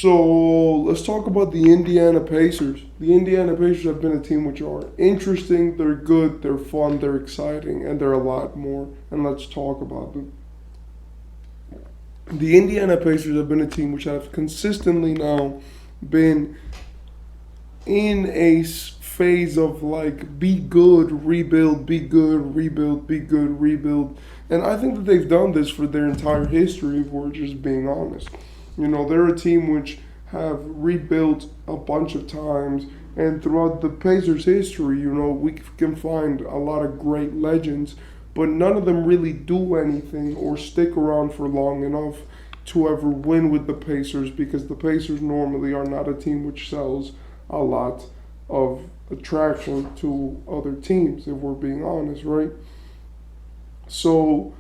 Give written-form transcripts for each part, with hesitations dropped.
So let's talk about the Indiana Pacers. The Indiana Pacers have been a team which are interesting, they're good, they're fun, they're exciting, and they're a lot more. And let's talk about them. The Indiana Pacers have been a team which have consistently now been in a phase of like be good, rebuild, be good, rebuild, be good, rebuild. And I think that they've done this for their entire history, if we're just being honest. They're a team which have rebuilt a bunch of times, and throughout the Pacers' history, we can find a lot of great legends, but none of them really do anything or stick around for long enough to ever win with the Pacers because the Pacers normally are not a team which sells a lot of attraction to other teams, if we're being honest, right? So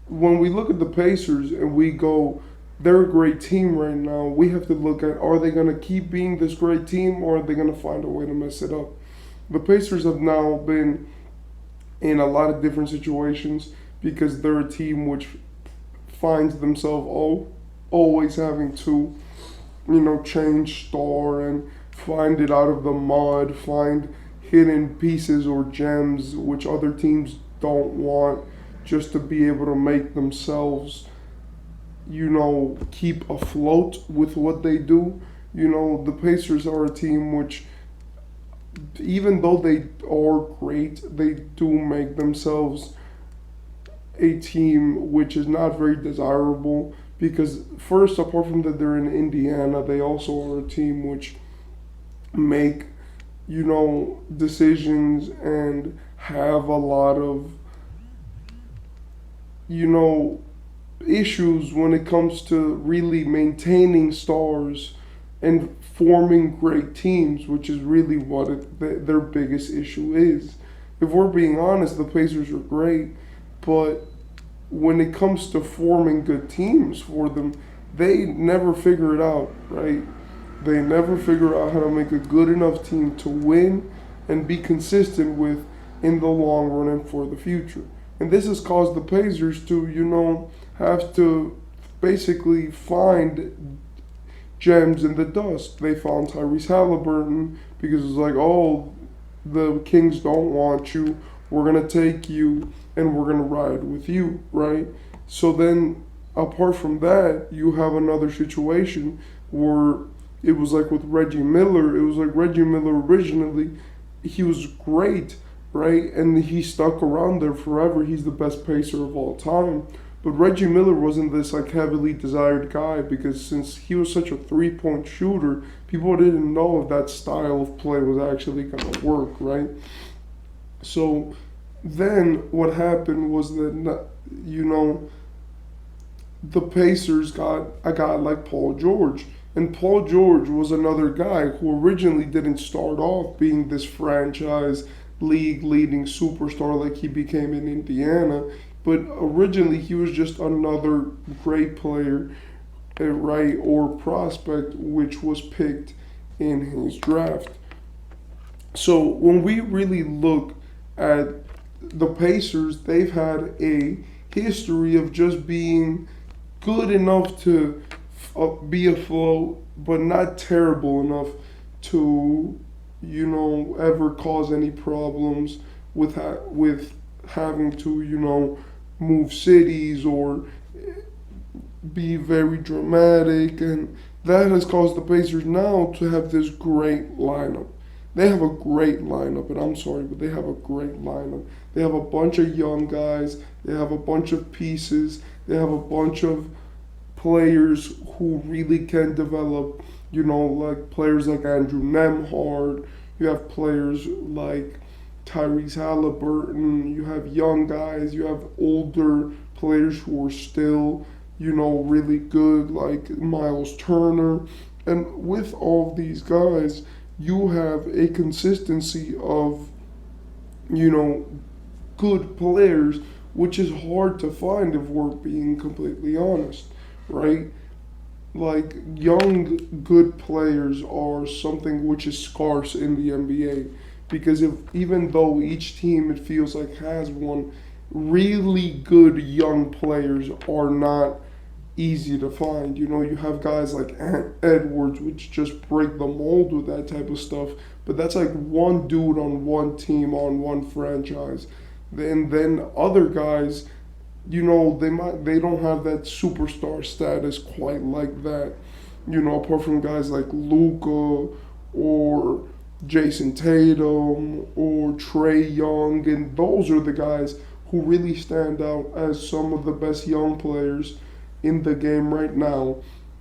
when we look at the Pacers and we go, they're a great team right now, we have to look at, are they going to keep being this great team or are they going to find a way to mess it up? The Pacers have now been in a lot of different situations because they're a team which finds themselves always having to, change star and find it out of the mud, find hidden pieces or gems which other teams don't want just to be able to make themselves, keep afloat with what they do. The Pacers are a team which, even though they are great, they do make themselves a team which is not very desirable because, first, apart from that they're in Indiana, they also are a team which make, decisions and have a lot of, issues when it comes to really maintaining stars and forming great teams, which is really what their biggest issue is. If we're being honest, the Pacers are great, but when it comes to forming good teams for them, they never figure it out, right? They never figure out how to make a good enough team to win and be consistent with in the long run and for the future. And this has caused the Pacers to, have to basically find gems in the dust. They found Tyrese Haliburton because it's like, oh, the Kings don't want you. We're going to take you and we're going to ride with you, right? So then, apart from that, you have another situation where it was like with Reggie Miller. It was like Reggie Miller originally, he was great, right? And he stuck around there forever. He's the best pacer of all time. But Reggie Miller wasn't this like heavily desired guy because since he was such a three-point shooter, people didn't know if that style of play was actually going to work, right? So then what happened was that, the Pacers got a guy like Paul George. And Paul George was another guy who originally didn't start off being this franchise league leading superstar like he became in Indiana, but originally he was just another great player, right, or prospect which was picked in his draft. So when we really look at the Pacers, they've had a history of just being good enough to be afloat, but not terrible enough to, ever cause any problems with having to, move cities or be very dramatic, and that has caused the Pacers now to have this great lineup. They have a great lineup, and I'm sorry, but they have a great lineup. They have a bunch of young guys. They have a bunch of pieces. They have a bunch of players who really can develop, like players like Andrew Nemhard. You have players like Tyrese Haliburton. You have young guys. You have older players who are still, really good, like Miles Turner. And with all these guys, you have a consistency of, good players, which is hard to find if we're being completely honest, right? Like, young, good players are something which is scarce in the NBA. Because even though each team, it feels like, has one, really good young players are not easy to find. You know, you have guys like Edwards, which just break the mold with that type of stuff. But that's like one dude on one team on one franchise. Then other guys, you know, they don't have that superstar status quite like that. You know, apart from guys like Luka or Jason Tatum or Trey Young, and those are the guys who really stand out as some of the best young players in the game right now,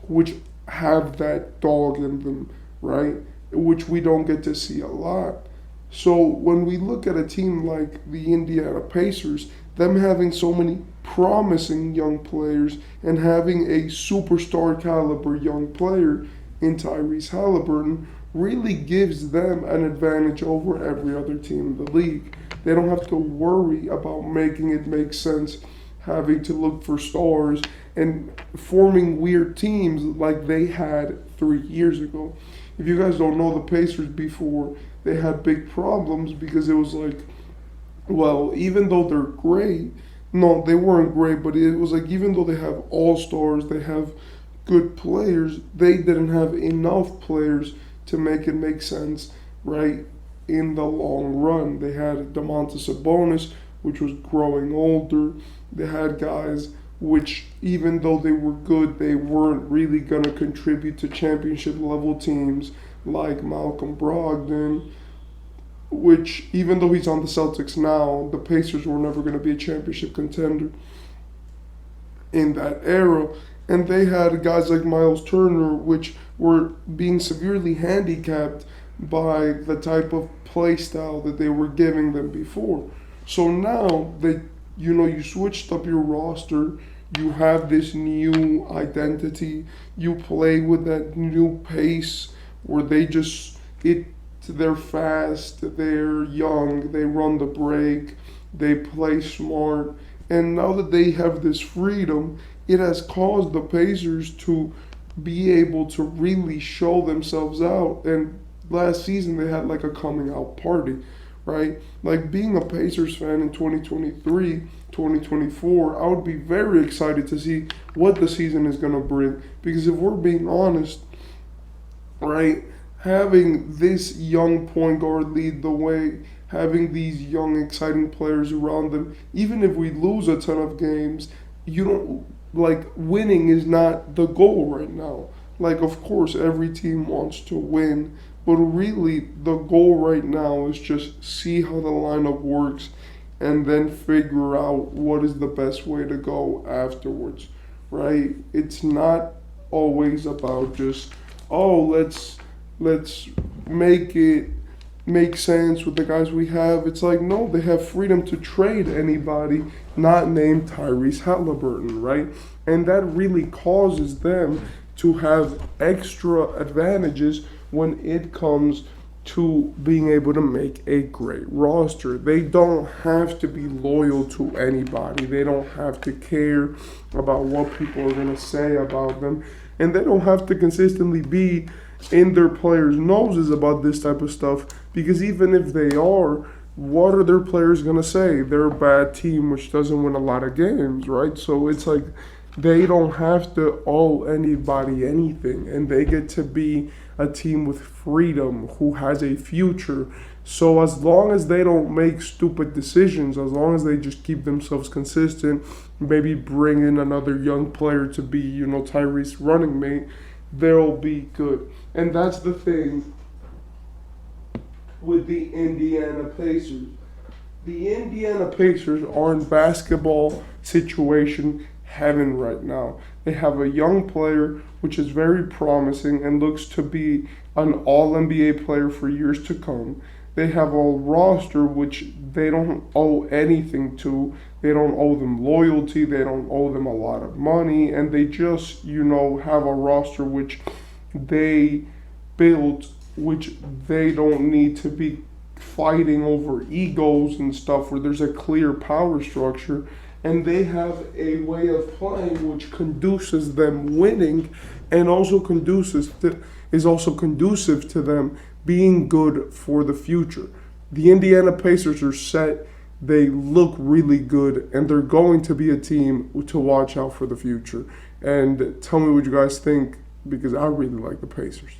which have that dog in them, right? Which we don't get to see a lot. So when we look at a team like the Indiana Pacers, them having so many promising young players and having a superstar caliber young player in Tyrese Haliburton really gives them an advantage over every other team in the league. They don't have to worry about making it make sense, having to look for stars and forming weird teams like they had 3 years ago. If you guys don't know, the Pacers before, they had big problems because it was like, well, even though they're great, no, they weren't great, but it was like even though they have all-stars, they have good players, they didn't have enough players to make it make sense, right, in the long run. They had Domantas Sabonis, which was growing older. They had guys which, even though they were good, they weren't really going to contribute to championship-level teams like Malcolm Brogdon, which, even though he's on the Celtics now, the Pacers were never going to be a championship contender in that era. And they had guys like Miles Turner, which were being severely handicapped by the type of play style that they were giving them before. So now you switched up your roster, you have this new identity, you play with that new pace where they're fast, they're young, they run the break, they play smart. And now that they have this freedom, it has caused the Pacers to be able to really show themselves out. And last season they had like a coming out party, right? Like being a Pacers fan in 2023, 2024, I would be very excited to see what the season is going to bring. Because if we're being honest, right, having this young point guard lead the way, having these young, exciting players around them, even if we lose a ton of games, winning is not the goal right now. Like, of course, every team wants to win, but really the goal right now is just see how the lineup works and then figure out what is the best way to go afterwards, right? It's not always about just, let's make it make sense with the guys we have. It's like, no, they have freedom to trade anybody not named Tyrese Haliburton, right? And that really causes them to have extra advantages when it comes to being able to make a great roster. They don't have to be loyal to anybody. They don't have to care about what people are going to say about them. And they don't have to consistently be in their players' noses about this type of stuff, because even if they are, what are their players going to say? They're a bad team which doesn't win a lot of games, right? So it's like they don't have to owe anybody anything, and they get to be a team with freedom who has a future. So as long as they don't make stupid decisions, as long as they just keep themselves consistent, maybe bring in another young player to be, Tyrese running mate, they'll be good. And that's the thing with the Indiana Pacers. The Indiana Pacers are in basketball situation heaven right now. They have a young player which is very promising and looks to be an all-NBA player for years to come. They have a roster which they don't owe anything to. They don't owe them loyalty. They don't owe them a lot of money. And they just, have a roster which they built, which they don't need to be fighting over egos and stuff, where there's a clear power structure. And they have a way of playing which conduces them winning, and also is also conducive to them being good for the future. The Indiana Pacers are set. They look really good, and they're going to be a team to watch out for the future. And tell me what you guys think, because I really like the Pacers.